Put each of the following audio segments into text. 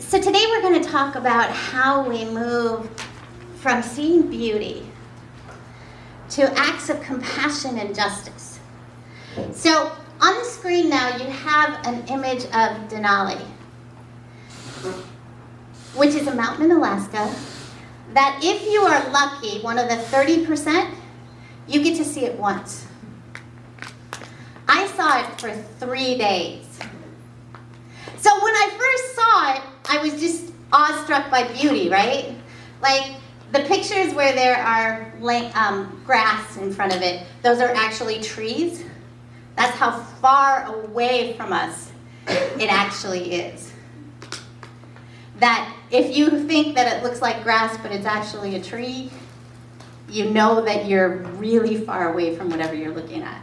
So today we're going to talk about how we move from seeing beauty to acts of compassion and justice. So on the screen now you have an image of Denali, which is a mountain in Alaska, that if you are lucky, one of the 30%, you get to see it once. I saw it for 3 days. So when I first saw it, I was just awestruck by beauty, right? Like the pictures where there are grass in front of it, those are actually trees. That's how far away from us it actually is. That if you think that it looks like grass but it's actually a tree, you know that you're really far away from whatever you're looking at.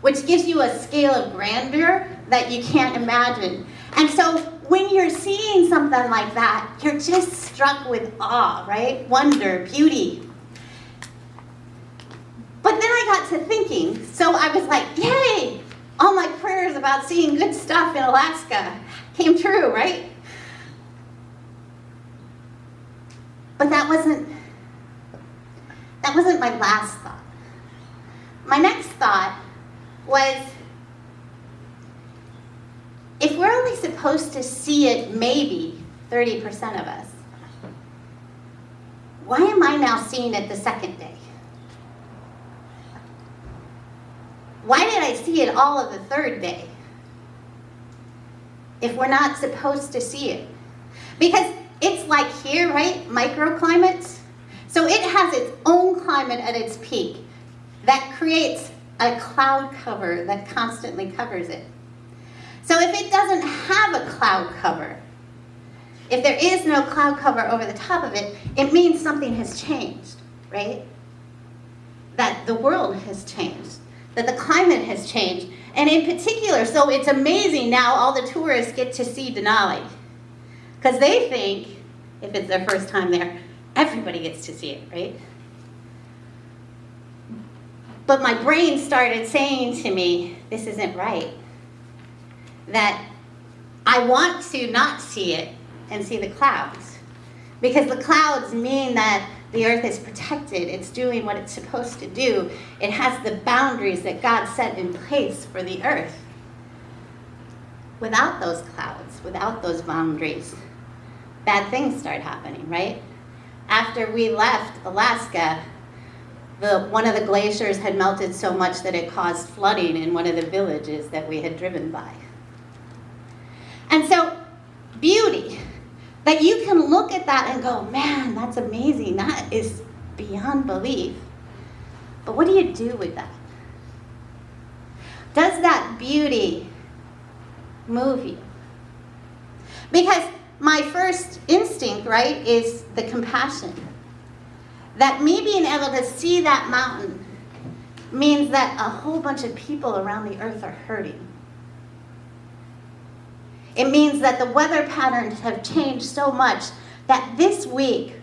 Which gives you a scale of grandeur that you can't imagine. And so when you're seeing something like that, you're just struck with awe, right? Wonder, beauty. But then I got to thinking, so I was like, yay! All my prayers about seeing good stuff in Alaska came true, right? But that wasn't my last thought. My next thought was, if we're only supposed to see it maybe 30% of us, why am I now seeing it the second day? Why did I see it all of the third day if we're not supposed to see it? Because it's like here, right? Microclimates. So it has its own climate at its peak that creates a cloud cover that constantly covers it. So if it doesn't have a cloud cover, if there is no cloud cover over the top of it, it means something has changed, right? That the world has changed, that the climate has changed. And in particular, so it's amazing now all the tourists get to see Denali. Because they think, if it's their first time there, everybody gets to see it, right? But my brain started saying to me, this isn't right. That I want to not see it and see the clouds. Because the clouds mean that the earth is protected. It's doing what it's supposed to do. It has the boundaries that God set in place for the earth. Without those clouds, without those boundaries, bad things start happening, right? After we left Alaska, one of the glaciers had melted so much that it caused flooding in one of the villages that we had driven by. And so, beauty, that you can look at that and go, man, that's amazing. That is beyond belief. But what do you do with that? Does that beauty move you? Because my first instinct, right, is the compassion. That me being able to see that mountain means that a whole bunch of people around the earth are hurting. It means that the weather patterns have changed so much that this week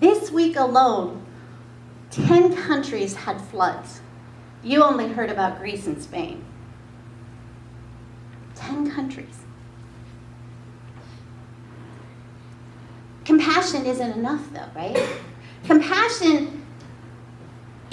alone, 10 countries had floods. You only heard about Greece and Spain. 10 countries. Compassion isn't enough though, right? Compassion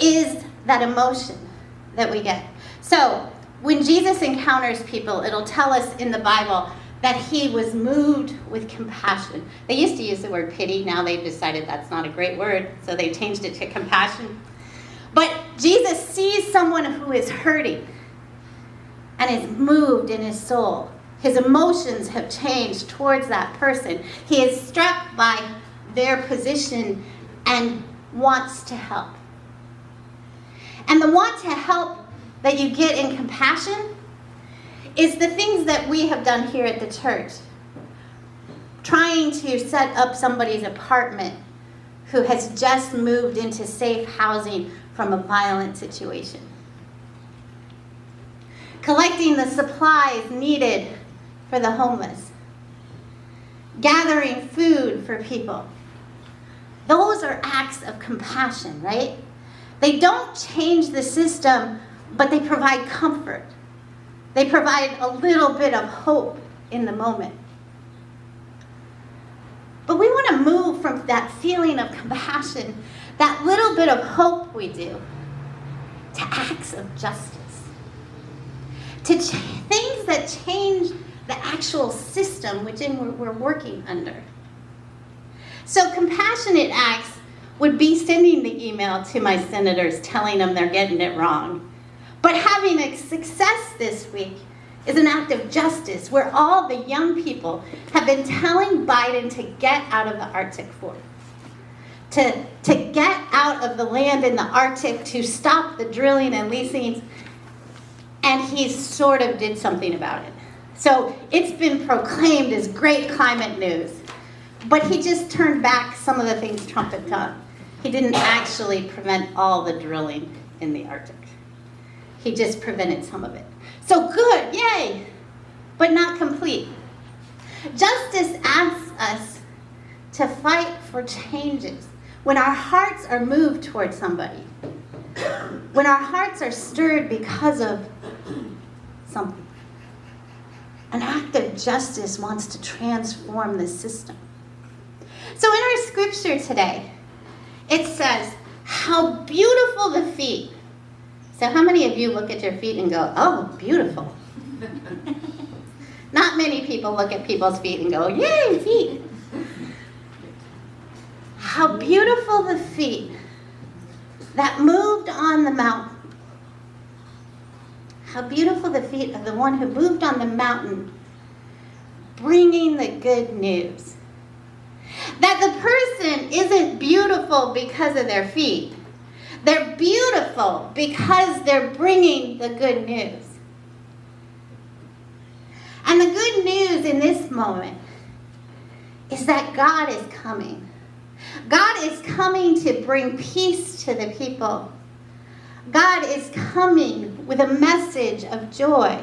is that emotion that we get. So when Jesus encounters people, it'll tell us in the Bible that he was moved with compassion. They used to use the word pity. Now they've decided that's not a great word, so they changed it to compassion. But Jesus sees someone who is hurting and is moved in his soul. His emotions have changed towards that person. He is struck by their position and wants to help. And the want to help that you get in compassion is the things that we have done here at the church. Trying to set up somebody's apartment who has just moved into safe housing from a violent situation. Collecting the supplies needed for the homeless. Gathering food for people. Those are acts of compassion, right? They don't change the system, but they provide comfort. They provide a little bit of hope in the moment. move from that feeling of compassion, that little bit of hope we do, to acts of justice, to things that change the actual system which we're working under. So compassionate acts would be sending the email to my senators telling them they're getting it wrong. But having a success this week is an act of justice where all the young people have been telling Biden to get out of the Arctic for. To get out of the land in the Arctic, to stop the drilling and leasing, and he sort of did something about it. So it's been proclaimed as great climate news, but he just turned back some of the things Trump had done. He didn't actually prevent all the drilling in the Arctic. He just prevented some of it. So good, yay, but not complete. Justice asks us to fight for changes. When our hearts are moved towards somebody, when our hearts are stirred because of something, an act of justice wants to transform the system. So in our scripture today, it says, how beautiful the feet. So how many of you look at your feet and go, oh, beautiful? Not many people look at people's feet and go, yay, feet. How beautiful the feet that moved on the mountain. How beautiful the feet of the one who moved on the mountain, bringing the good news. That the person isn't beautiful because of their feet. They're beautiful because they're bringing the good news. And the good news in this moment is that God is coming. God is coming to bring peace to the people. God is coming with a message of joy.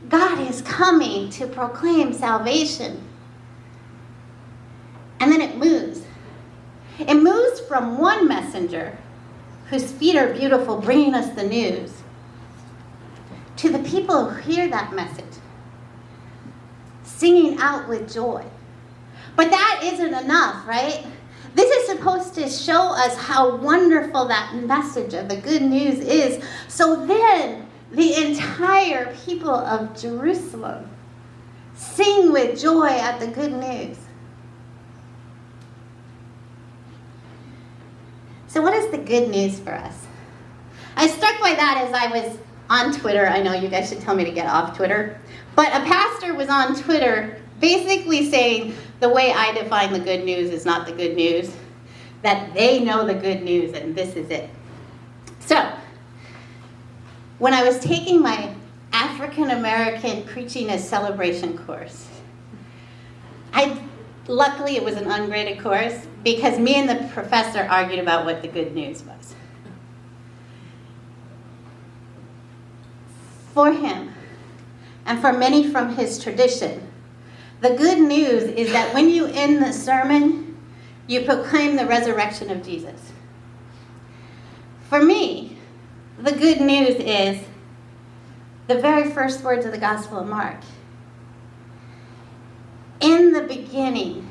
God is coming to proclaim salvation. And then it moves. It moves from one messenger, whose feet are beautiful, bringing us the news, to the people who hear that message, singing out with joy. But that isn't enough, right? This is supposed to show us how wonderful that message of the good news is. So then the entire people of Jerusalem sing with joy at the good news. So what is the good news for us? I was struck by that as I was on Twitter. I know you guys should tell me to get off Twitter. But a pastor was on Twitter basically saying the way I define the good news is not the good news, that they know the good news and this is it. So, when I was taking my African American Preaching as Celebration course, luckily it was an ungraded course because me and the professor argued about what the good news was. For him, and for many from his tradition, the good news is that when you end the sermon, you proclaim the resurrection of Jesus. For me, the good news is the very first words of the Gospel of Mark. In the beginning,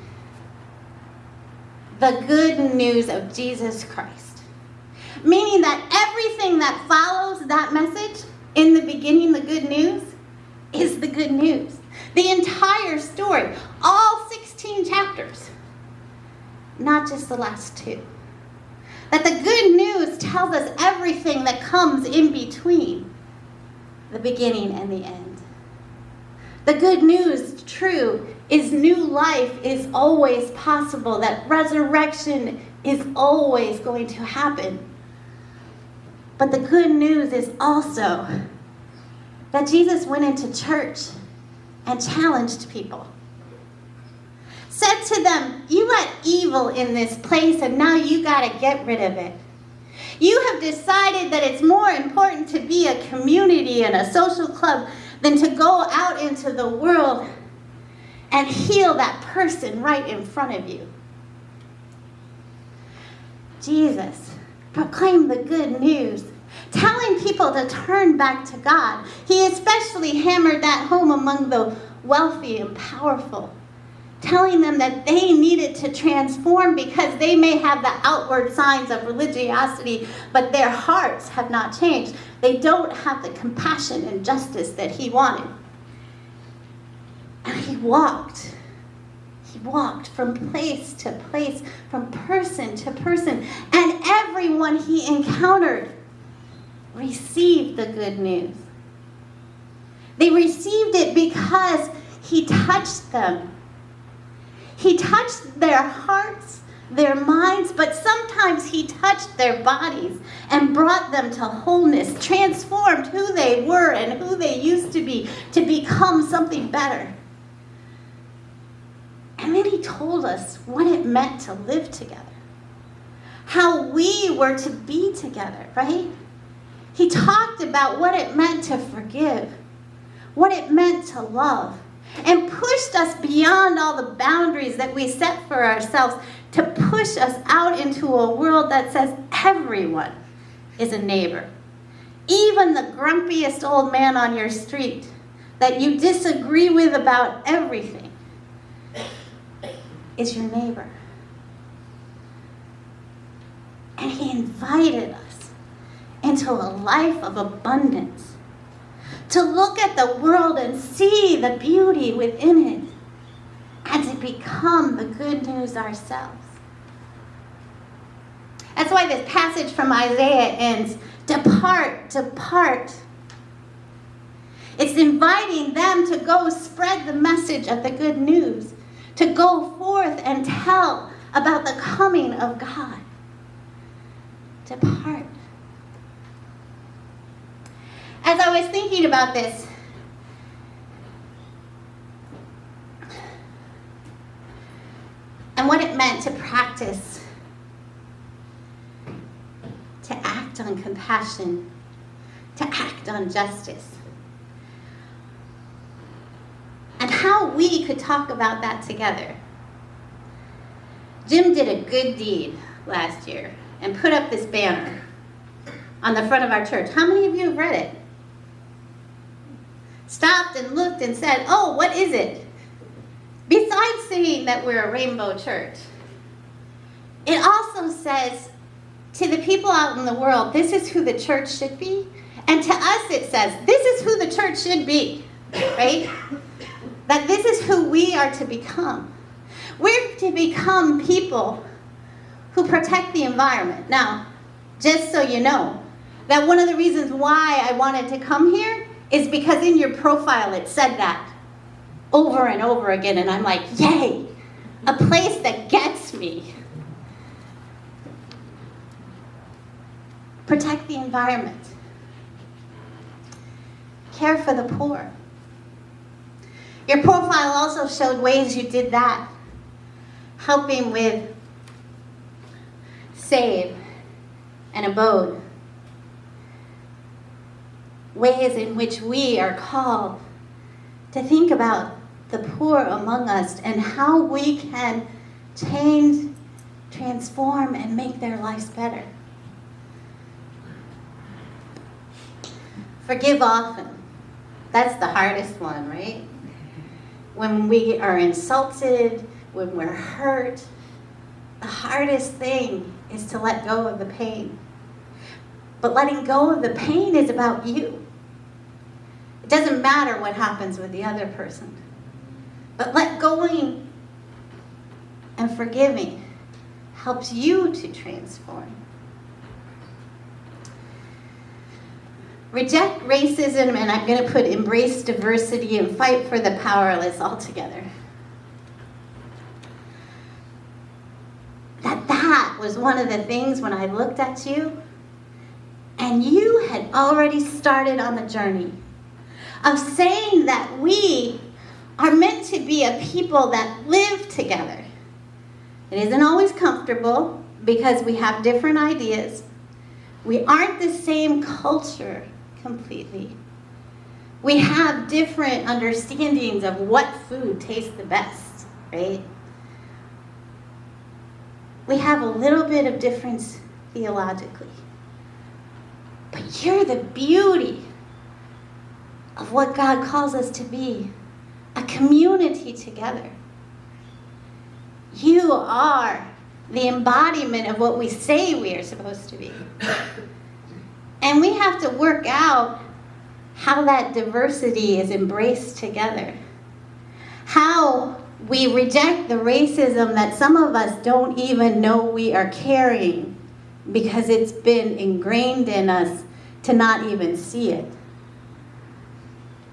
the good news of Jesus Christ. Meaning that everything that follows that message, in the beginning, the good news, is the good news. The entire story, all 16 chapters, not just the last 2. That the good news tells us everything that comes in between the beginning and the end. The good news, true, is new life is always possible, that resurrection is always going to happen. But the good news is also that Jesus went into church and challenged people. Said to them, you let evil in this place and now you got to get rid of it. You have decided that it's more important to be a community and a social club than to go out into the world and heal that person right in front of you. Jesus proclaimed the good news, telling people to turn back to God. He especially hammered that home among the wealthy and powerful telling them that they needed to transform because they may have the outward signs of religiosity, but their hearts have not changed. They don't have the compassion and justice that he wanted. And he walked from place to place, from person to person, and everyone he encountered received the good news. They received it because he touched them. He touched their hearts, their minds, but sometimes he touched their bodies and brought them to wholeness, transformed who they were and who they used to be to become something better. And then he told us what it meant to live together, how we were to be together, right? He talked about what it meant to forgive, what it meant to love, and pushed us beyond all the boundaries that we set for ourselves to push us out into a world that says everyone is a neighbor. Even the grumpiest old man on your street that you disagree with about everything is your neighbor. And he invited us into a life of abundance, to look at the world and see the beauty within it, and to become the good news ourselves. That's why this passage from Isaiah ends, "Depart, depart." It's inviting them to go spread the message of the good news, to go forth and tell about the coming of God. Depart. As I was thinking about this, and what it meant to practice, to act on compassion, to act on justice, and how we could talk about that together. Jim did a good deed last year and put up this banner on the front of our church. How many of you have read it? Stopped and looked and said, "Oh, what is it?" Besides saying that we're a rainbow church, it also says to the people out in the world, this is who the church should be. And to us it says, this is who the church should be, right? That this is who we are to become. We're to become people who protect the environment. Now, just so you know, that one of the reasons why I wanted to come here is because in your profile it said that over and over again, and I'm like, yay, a place that gets me. Protect the environment. Care for the poor. Your profile also showed ways you did that. Helping with Save and Abode. Ways in which we are called to think about the poor among us and how we can change, transform, and make their lives better. Forgive often. That's the hardest one, right? When we are insulted, when we're hurt, the hardest thing is to let go of the pain. But letting go of the pain is about you. It doesn't matter what happens with the other person. But let going and forgiving helps you to transform. Reject racism, and I'm going to put embrace diversity and fight for the powerless all together. That was one of the things when I looked at you, and you had already started on the journey of saying that we are meant to be a people that live together. It isn't always comfortable because we have different ideas. We aren't the same culture completely. We have different understandings of what food tastes the best, right? We have a little bit of difference theologically. But you're the beauty of what God calls us to be, a community together. You are the embodiment of what we say we are supposed to be. And we have to work out how that diversity is embraced together. How we reject the racism that some of us don't even know we are carrying because it's been ingrained in us to not even see it.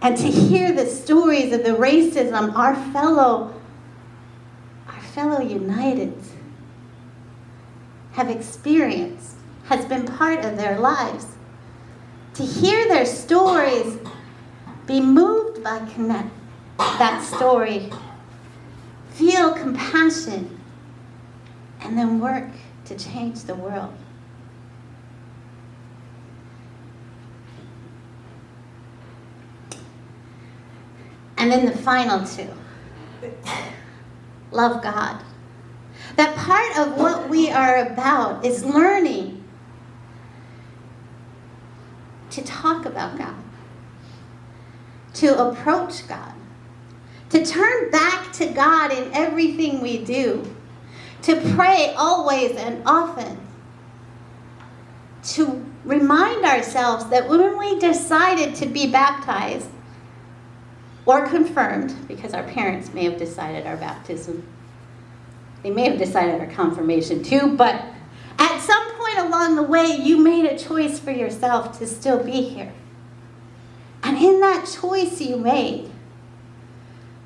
And to hear the stories of the racism our fellow Uniteds have experienced, has been part of their lives. To hear their stories, be moved by that story, feel compassion, and then work to change the world. And then the final two. Love God. That part of what we are about is learning to talk about God, to approach God, to turn back to God in everything we do, to pray always and often, to remind ourselves that when we decided to be baptized or confirmed, because our parents may have decided our baptism, they may have decided our confirmation too, but at some point along the way, you made a choice for yourself to still be here. And in that choice you made,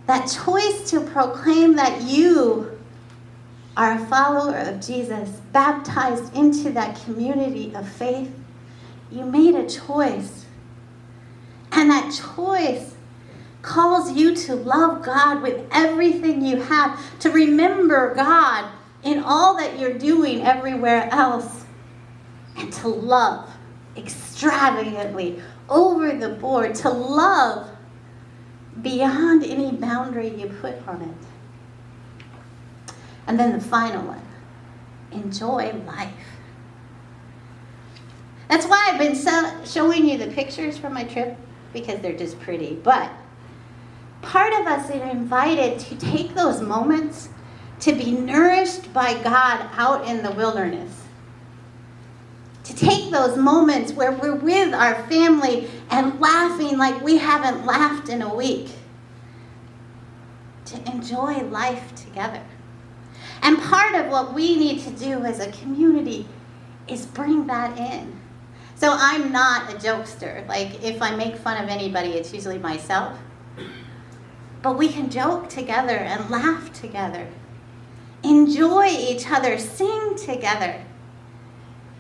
that choice to proclaim that you are a follower of Jesus, baptized into that community of faith, you made a choice. And that choice calls you to love God with everything you have, to remember God in all that you're doing everywhere else, and to love extravagantly, over the board, to love beyond any boundary you put on it. And then the final one, enjoy life. That's why I've been showing you the pictures from my trip, because they're just pretty. But part of us are invited to take those moments to be nourished by God out in the wilderness. To take those moments where we're with our family and laughing like we haven't laughed in a week. To enjoy life together. And part of what we need to do as a community is bring that in. So I'm not a jokester. Like, if I make fun of anybody, it's usually myself. But we can joke together and laugh together. Enjoy each other, sing together.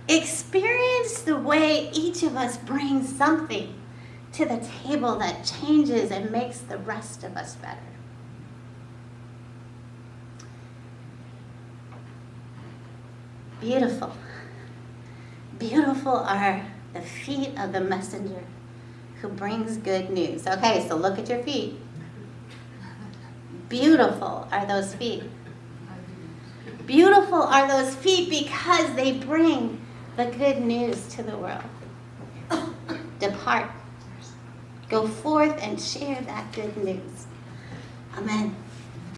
Experience the way each of us brings something to the table that changes and makes the rest of us better. Beautiful. Beautiful are the feet of the messenger who brings good news. Okay, so look at your feet. Beautiful are those feet. Beautiful are those feet because they bring the good news to the world. Depart. Go forth and share that good news. Amen.